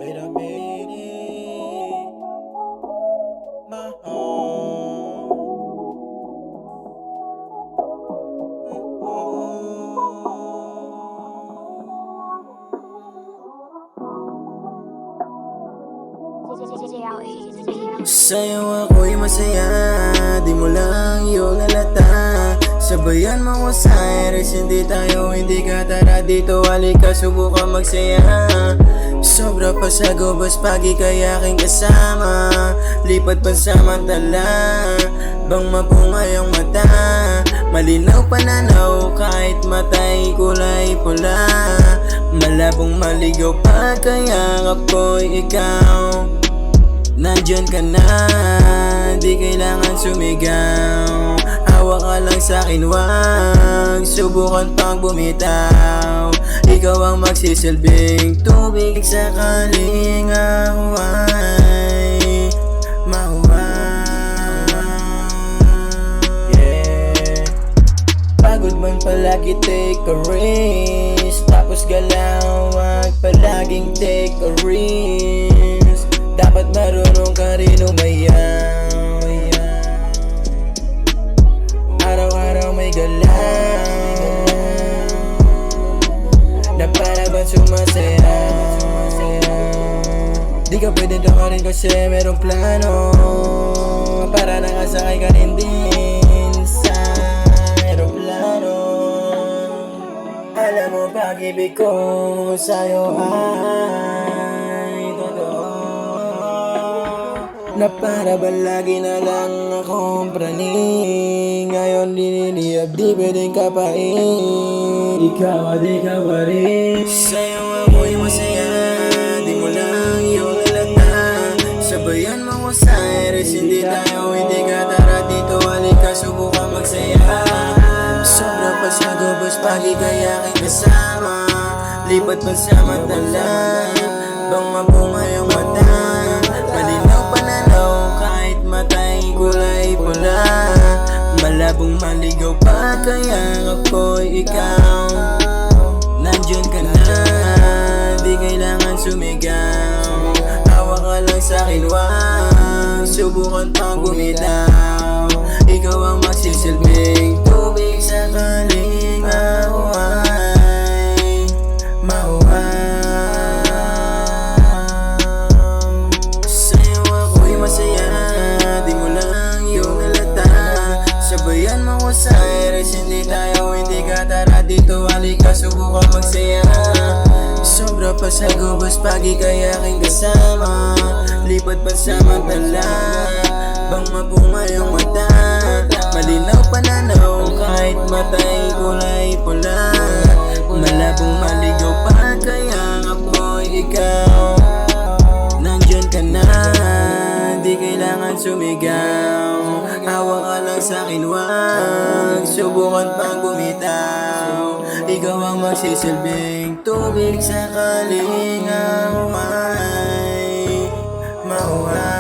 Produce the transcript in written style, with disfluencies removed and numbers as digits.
Wait a minute, my Sa'yo ako'y masaya, di mo lang iyong lalata. Sabayan mo ko sa iris, hindi ka tara dito, halika subukan magsaya. Sobra pa sa gubos, pagi kaya aking kasama. Lipat pansamantala, bang mapungay ang mata. Malinaw pananaw, kahit matay kulay pula. Malabong maligaw pa, kaya ako'y ikaw. Nandyan ka na, di kailangan sumigaw. Hawak ka lang sa'kin, wag subukan pang bumitaw. Ikaw ang magsisilbing tubig sakaling ako ay mahuwag. Yeah. Pagod man palagi, take a risk. Tapos galaw, wag palaging take a risk. Dapat marunong ka rin umayaw. Araw-araw may galaw na para bang sumasaya. Di ka pwede tamarin kasi merong plano. Para nakasakay ka rin din sa aeroplano. Alam mo pag-ibig ko sa'yo ay totoo, na para ba lagi na lang akong praning. Ngayon liniliyab, di pwedeng kapain. Ikaw di ka pa rin. Sa'yo ako'y masaya, di mo lang iyong lalata. Sabayan mo ko sa iris, hindi ka tara dito, halika subukan magsaya. Sobra pa sa gubos, pagi kaya aking kasama. Lipat pansamantala, bang mapungay ang mata. Malinaw pananaw, kahit matay kulay pula. Malabong maligaw pa, kaya ako'y ikaw. Nandyan ka na, di kailangan sumigaw. Hawak ka lang sa'kin, wag subukan pang bumitaw. Ikaw ang magsisilbing tubig sakaling ako ay mahuwag. Sa'yo ako'y masaya, di mo lang iyong lalata. Sabayan mo ko sa iris, hindi ka tara dito, halika subukan magsaya. Sobra pa sa gubos, pagi kaya aking kasama. Lipat pansamantala, bang mapungay ang mata. Malinaw pananaw, kahit matay kulay pula. Malabong maligaw pa, kaya ako'y ikaw. Nandyan ka na, di kailangan sumigaw. Hawak ka lang sa'kin, wag subukan pang bumitaw. Ikaw ang magsisilbing tubig sakaling ako ay mahuwag.